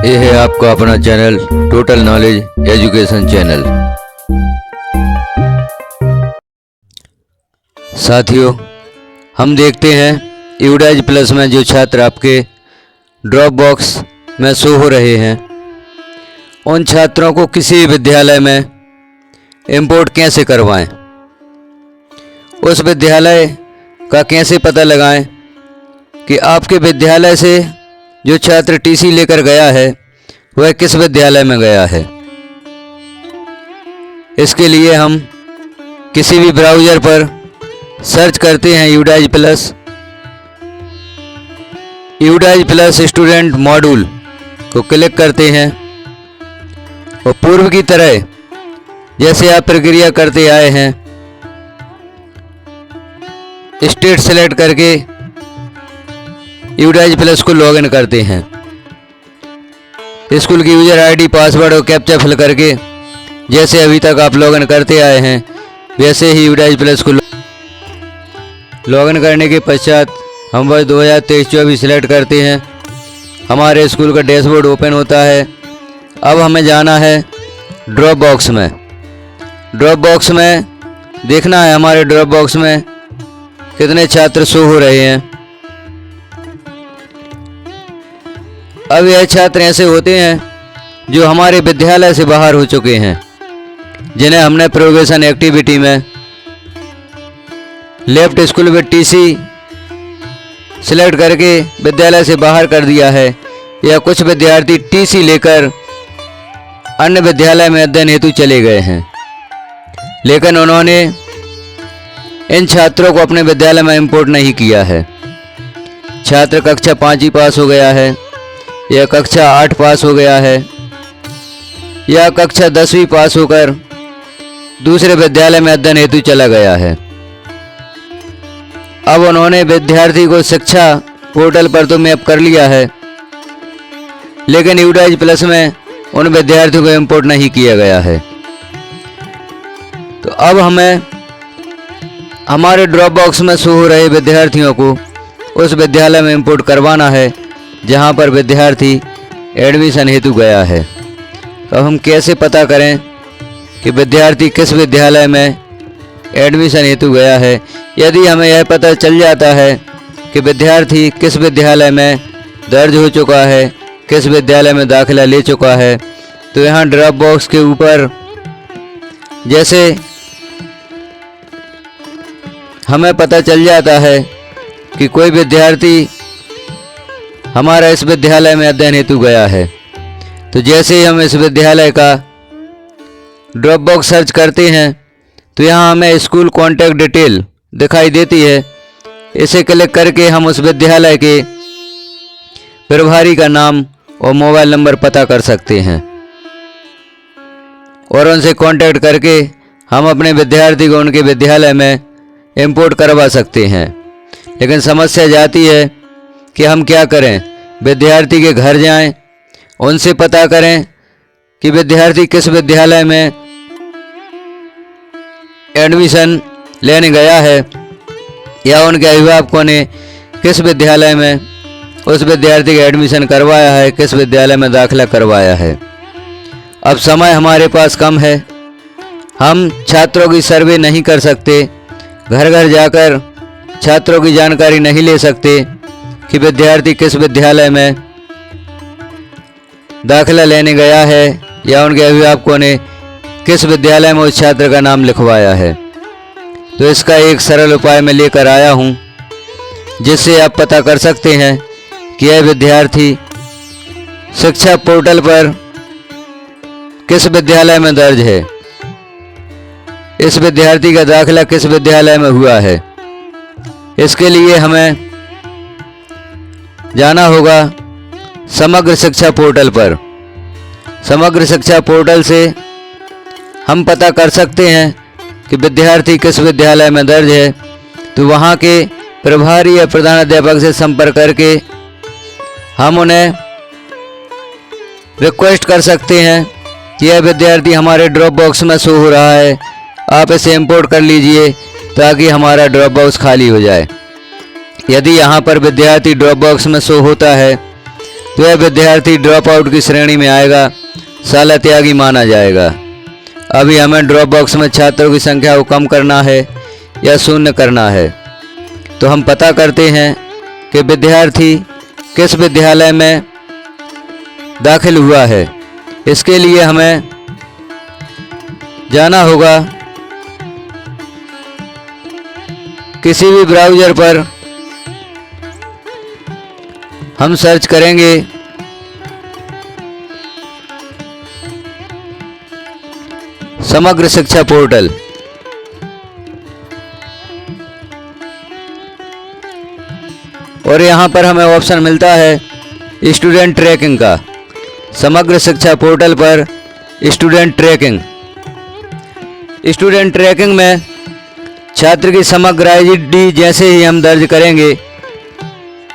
ये है आपका अपना channel total knowledge education channel. साथियों, हम देखते हैं यूडाइज प्लस में जो छात्र आपके ड्रॉप बॉक्स में शो हो रहे हैं, उन छात्रों को किसी विद्यालय में इंपोर्ट कैसे करवाएं, उस विद्यालय का कैसे पता लगाएं कि आपके विद्यालय से जो छात्र टीसी लेकर गया है वह किस विद्यालय में गया है। इसके लिए हम किसी भी ब्राउज़र पर सर्च करते हैं यूडाइज प्लस स्टूडेंट मॉड्यूल को क्लिक करते हैं और पूर्व की तरह जैसे आप प्रक्रिया करते आए हैं, स्टेट सेलेक्ट करके यूडाइज प्लस को लॉगिन करते हैं। स्कूल की यूजर आईडी, पासवर्ड और कैप्चा फिल करके जैसे अभी तक आप लॉगिन करते आए हैं वैसे ही यूडाइज प्लस को लॉगिन करने के पश्चात हम वर्ष 2023-24 सिलेक्ट करते हैं। हमारे स्कूल का डैशबोर्ड ओपन होता है। अब हमें जाना है ड्रॉप बॉक्स में। ड्रॉप बॉक्स में देखना है हमारे ड्रॉप बॉक्स में कितने छात्र शो हो रहे हैं। अब यह छात्र ऐसे होते हैं जो हमारे विद्यालय से बाहर हो चुके हैं, जिन्हें हमने प्रोग्रेशन एक्टिविटी में left school with TC select करके विद्यालय से बाहर कर दिया है, या कुछ विद्यार्थी टीसी लेकर अन्य विद्यालय में अध्ययन हेतु चले गए हैं, लेकिन उन्होंने इन छात्रों को अपने विद्यालय में इंपोर्ट नहीं किया है। छात्र कक्षा 5 पास हो गया है, या कक्षा 8 पास हो गया है, या कक्षा 10वीं पास होकर दूसरे विद्यालय में अध्ययन हेतु चला गया है। अब उन्होंने विद्यार्थी को शिक्षा पोर्टल पर तो मैप कर लिया है, लेकिन यूडाइज प्लस में उन विद्यार्थियों को इंपोर्ट नहीं किया गया है। तो अब हमें हमारे ड्रॉप बॉक्स में शो हो रहे विद्यार्थियों को उस विद्यालय में इंपोर्ट करवाना है जहां पर विद्यार्थी एडमिशन हेतु गया है। तो हम कैसे पता करें कि विद्यार्थी किस विद्यालय में एडमिशन हेतु गया है। यदि हमें यह पता चल जाता है कि विद्यार्थी किस विद्यालय में दर्ज हो चुका है, किस विद्यालय में दाखिला ले चुका है, तो यहाँ ड्रॉप बॉक्स के ऊपर जैसे हमें पता चल जाता है कि कोई विद्यार्थी हमारा इस विद्यालय में अध्ययन हेतु गया है, तो जैसे ही हम इस विद्यालय का ड्रॉप बॉक्स सर्च करते हैं तो यहाँ हमें स्कूल कॉन्टैक्ट डिटेल दिखाई देती है। इसे क्लिक करके हम उस विद्यालय के प्रभारी का नाम और मोबाइल नंबर पता कर सकते हैं और उनसे कांटेक्ट करके हम अपने विद्यार्थी को उनके विद्यालय में इंपोर्ट करवा सकते हैं। लेकिन समस्या जाती है कि हम क्या करें, विद्यार्थी के घर जाएं, उनसे पता करें कि विद्यार्थी किस विद्यालय में एडमिशन लेने गया है, या उनके अभिभावकों ने किस विद्यालय में उस विद्यार्थी का एडमिशन करवाया है, किस विद्यालय में दाखिला करवाया है। अब समय हमारे पास कम है, हम छात्रों की सर्वे नहीं कर सकते, घर घर जाकर छात्रों की जानकारी नहीं ले सकते कि विद्यार्थी किस विद्यालय में दाखिला लेने गया है, या उनके अभिभावकों ने किस विद्यालय में उस छात्र का नाम लिखवाया है। तो इसका एक सरल उपाय मैं लेकर आया हूँ, जिससे आप पता कर सकते हैं कि यह विद्यार्थी शिक्षा पोर्टल पर किस विद्यालय में दर्ज है, इस विद्यार्थी का दाखिला किस विद्यालय में हुआ है। इसके लिए हमें जाना होगा समग्र शिक्षा पोर्टल पर। समग्र शिक्षा पोर्टल से हम पता कर सकते हैं कि विद्यार्थी किस विद्यालय में दर्ज है, तो वहाँ के प्रभारी या प्रधानाध्यापक से संपर्क करके हम उन्हें रिक्वेस्ट कर सकते हैं कि यह विद्यार्थी हमारे ड्रॉप बॉक्स में शो हो रहा है, आप इसे इंपोर्ट कर लीजिए ताकि हमारा ड्रॉप बॉक्स खाली हो जाए। यदि यहाँ पर विद्यार्थी ड्रॉप बॉक्स में शो होता है तो यह विद्यार्थी ड्रॉप आउट की श्रेणी में आएगा, शाला त्यागी माना जाएगा। अभी हमें ड्रॉप बॉक्स में छात्रों की संख्या को कम करना है या शून्य करना है, तो हम पता करते हैं कि विद्यार्थी किस विद्यालय में दाखिल हुआ है। इसके लिए हमें जाना होगा किसी भी ब्राउज़र पर हम सर्च करेंगे समग्र शिक्षा पोर्टल। और यहाँ पर हमें ऑप्शन मिलता है स्टूडेंट ट्रैकिंग का। समग्र शिक्षा पोर्टल पर स्टूडेंट ट्रैकिंग में छात्र की समग्र आईडी जैसे ही हम दर्ज करेंगे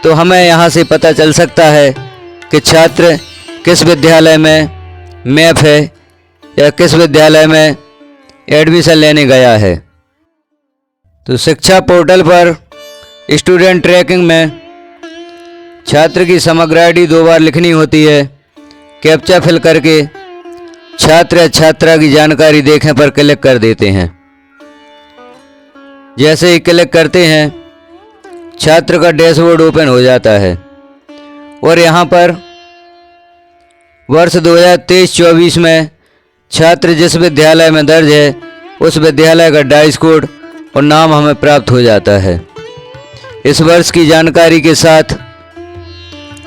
तो हमें यहाँ से पता चल सकता है कि छात्र किस विद्यालय में मैप है या किस विद्यालय में एडमिशन लेने गया है। तो शिक्षा पोर्टल पर स्टूडेंट ट्रैकिंग में छात्र की समग्र आईडी 2 बार लिखनी होती है। कैप्चा फिल करके छात्र या छात्रा की जानकारी देखें पर क्लिक कर देते हैं। जैसे ही क्लिक करते हैं छात्र का डैशबोर्ड ओपन हो जाता है और यहाँ पर वर्ष 2023-24 में छात्र जिस विद्यालय में दर्ज है उस विद्यालय का डाइस कोड और नाम हमें प्राप्त हो जाता है। इस वर्ष की जानकारी के साथ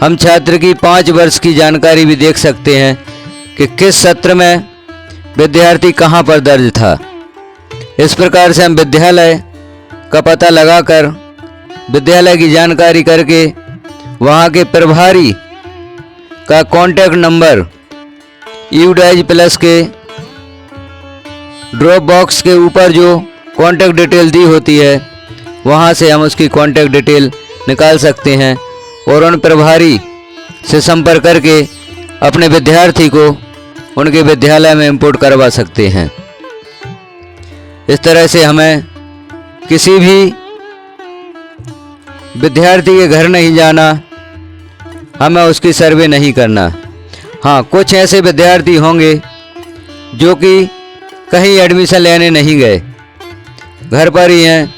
हम छात्र की 5 वर्ष की जानकारी भी देख सकते हैं कि किस सत्र में विद्यार्थी कहाँ पर दर्ज था। इस प्रकार से हम विद्यालय का पता लगाकर विद्यालय की जानकारी करके वहाँ के प्रभारी का कॉन्टैक्ट नंबर यूडाइज प्लस के ड्रॉप बॉक्स के ऊपर जो कॉन्टैक्ट डिटेल दी होती है वहाँ से हम उसकी कॉन्टैक्ट डिटेल निकाल सकते हैं और उन प्रभारी से संपर्क करके अपने विद्यार्थी को उनके विद्यालय में इंपोर्ट करवा सकते हैं। इस तरह से हमें किसी भी विद्यार्थी के घर नहीं जाना, हमें उसकी सर्वे नहीं करना। हाँ, कुछ ऐसे विद्यार्थी होंगे जो कि कहीं एडमिशन लेने नहीं गए, घर पर ही हैं,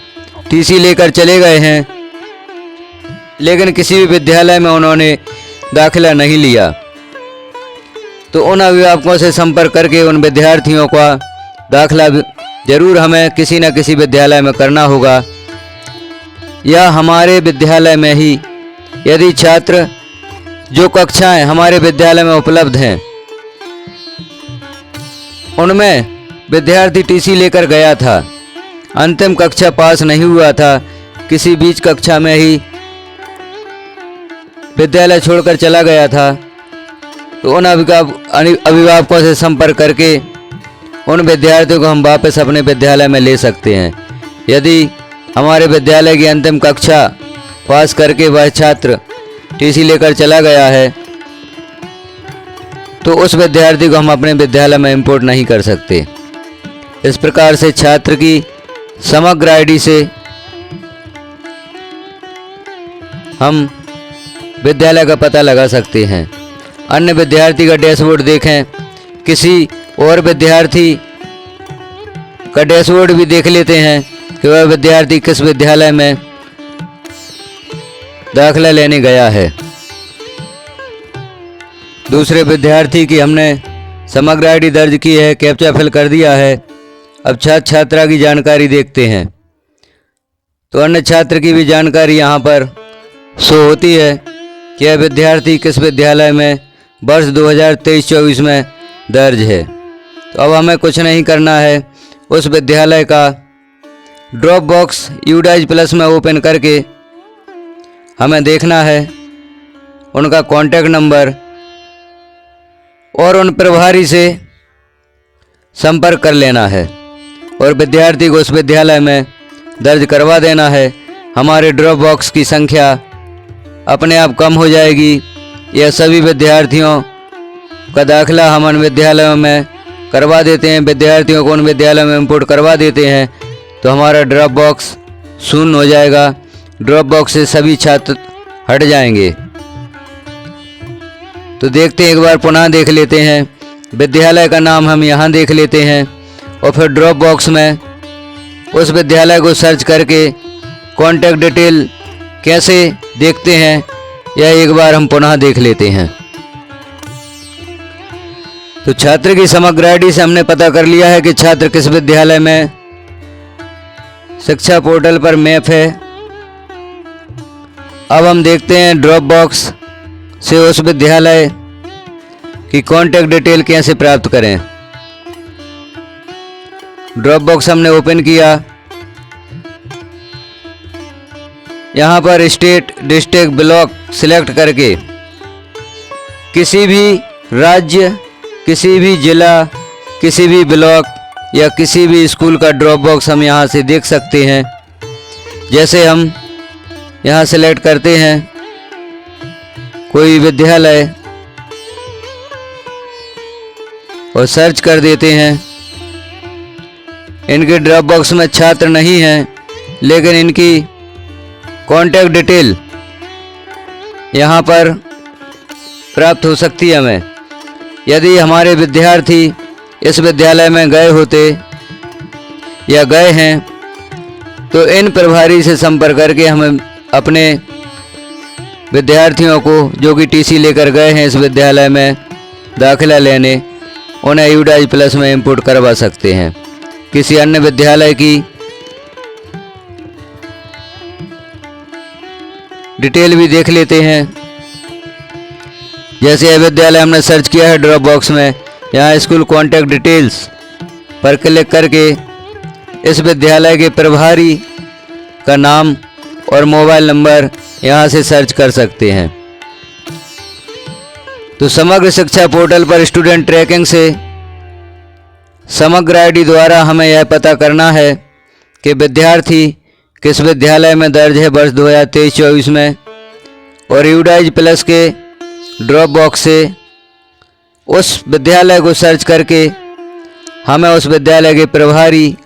टीसी लेकर चले गए हैं, लेकिन किसी भी विद्यालय में उन्होंने दाखिला नहीं लिया। तो उन अभिभावकों से संपर्क करके उन विद्यार्थियों का दाखिला जरूर हमें किसी न किसी विद्यालय में करना होगा, या हमारे विद्यालय में ही यदि छात्र जो कक्षाएं हमारे विद्यालय में उपलब्ध हैं उनमें विद्यार्थी टीसी लेकर गया था, अंतिम कक्षा पास नहीं हुआ था, किसी बीच कक्षा में ही विद्यालय छोड़कर चला गया था, तो उन अभिभावकों से संपर्क करके उन विद्यार्थियों को हम वापस अपने विद्यालय में ले सकते हैं। यदि हमारे विद्यालय की अंतिम कक्षा पास करके वह छात्र टीसी लेकर चला गया है तो उस विद्यार्थी को हम अपने विद्यालय में इंपोर्ट नहीं कर सकते। इस प्रकार से छात्र की समग्र आईडी से हम विद्यालय का पता लगा सकते हैं। अन्य विद्यार्थी का डैशबोर्ड देखें, किसी और विद्यार्थी का डैशबोर्ड भी देख लेते हैं कि वह विद्यार्थी किस विद्यालय में दाखिला लेने गया है। दूसरे विद्यार्थी की हमने समग्र आईडी दर्ज की है, कैप्चा फिल कर दिया है। अब छात्र छात्रा की जानकारी देखते हैं तो अन्य छात्र की भी जानकारी यहाँ पर शो होती है कि यह विद्यार्थी किस विद्यालय में वर्ष 2023-24 में दर्ज है। तो अब हमें कुछ नहीं करना है, उस विद्यालय का ड्रॉप बॉक्स यूडाइज प्लस में ओपन करके हमें देखना है उनका कॉन्टैक्ट नंबर और उन प्रभारी से संपर्क कर लेना है और विद्यार्थी को उस विद्यालय में दर्ज करवा देना है। हमारे ड्रॉप बॉक्स की संख्या अपने आप कम हो जाएगी। यह सभी विद्यार्थियों का दाखिला हम उन विद्यालयों में करवा देते हैं, विद्यार्थियों को उन विद्यालयों में इंपोर्ट करवा देते हैं, तो हमारा ड्रॉप बॉक्स शून्य हो जाएगा ड्रॉप बॉक्स से सभी छात्र हट जाएंगे। तो देखते हैं, एक बार पुनः देख लेते हैं। विद्यालय का नाम हम यहाँ देख लेते हैं और फिर ड्रॉप बॉक्स में उस विद्यालय को सर्च करके कॉन्टैक्ट डिटेल कैसे देखते हैं यह एक बार हम पुनः देख लेते हैं। तो छात्र की समग्र आईडी से हमने पता कर लिया है कि छात्र किस विद्यालय में शिक्षा पोर्टल पर मैप है। अब हम देखते हैं ड्रॉप बॉक्स से उस विद्यालय की कॉन्टैक्ट डिटेल कैसे प्राप्त करें। ड्रॉप बॉक्स हमने ओपन किया। यहाँ पर स्टेट, डिस्ट्रिक्ट, ब्लॉक सिलेक्ट करके किसी भी राज्य, किसी भी जिला, किसी भी ब्लॉक या किसी भी स्कूल का ड्रॉप बॉक्स हम यहाँ से देख सकते हैं। जैसे हम यहाँ सेलेक्ट करते हैं कोई विद्यालय और सर्च कर देते हैं। इनके ड्रॉप बॉक्स में छात्र नहीं हैं, लेकिन इनकी कॉन्टैक्ट डिटेल यहाँ पर प्राप्त हो सकती है हमें। यदि हमारे विद्यार्थी इस विद्यालय में गए होते या गए हैं तो इन प्रभारी से संपर्क करके हमें अपने विद्यार्थियों को जो कि टीसी लेकर गए हैं इस विद्यालय में दाखिला लेने, उन्हें यूडाइज प्लस में इंपोर्ट करवा सकते हैं। किसी अन्य विद्यालय की डिटेल भी देख लेते हैं। जैसे यह विद्यालय हमने सर्च किया है ड्रॉप बॉक्स में, यहाँ स्कूल कॉन्टैक्ट डिटेल्स पर क्लिक करके इस विद्यालय के प्रभारी का नाम और मोबाइल नंबर यहाँ से सर्च कर सकते हैं। तो समग्र शिक्षा पोर्टल पर स्टूडेंट ट्रैकिंग से समग्र आईडी द्वारा हमें यह पता करना है कि विद्यार्थी किस विद्यालय में दर्ज है वर्ष 2023-24 में, और यूडाइज प्लस के ड्रॉप बॉक्स से उस विद्यालय को सर्च करके हमें उस विद्यालय के प्रभारी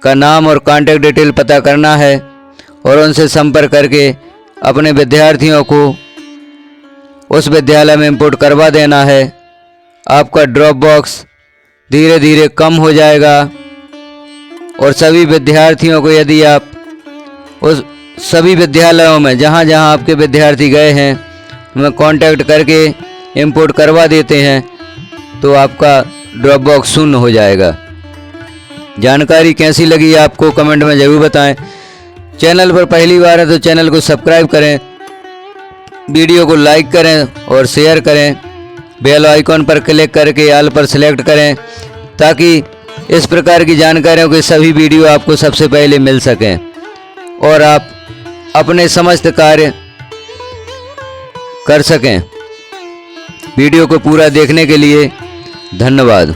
का नाम और कॉन्टैक्ट डिटेल पता करना है और उनसे संपर्क करके अपने विद्यार्थियों को उस विद्यालय में इंपोर्ट करवा देना है। आपका ड्रॉप बॉक्स धीरे धीरे कम हो जाएगा और सभी विद्यार्थियों को, यदि आप उस सभी विद्यालयों में जहाँ जहाँ आपके विद्यार्थी गए हैं उनमें कांटेक्ट करके इंपोर्ट करवा देते हैं तो आपका ड्रॉप बॉक्स शून्य हो जाएगा। जानकारी कैसी लगी आपको कमेंट में ज़रूर बताएं। चैनल पर पहली बार है तो चैनल को सब्सक्राइब करें, वीडियो को लाइक करें और शेयर करें। बेल आइकॉन पर क्लिक करके ऑल पर सिलेक्ट करें ताकि इस प्रकार की जानकारियों के सभी वीडियो आपको सबसे पहले मिल सकें और आप अपने समस्त कार्य कर सकें। वीडियो को पूरा देखने के लिए धन्यवाद।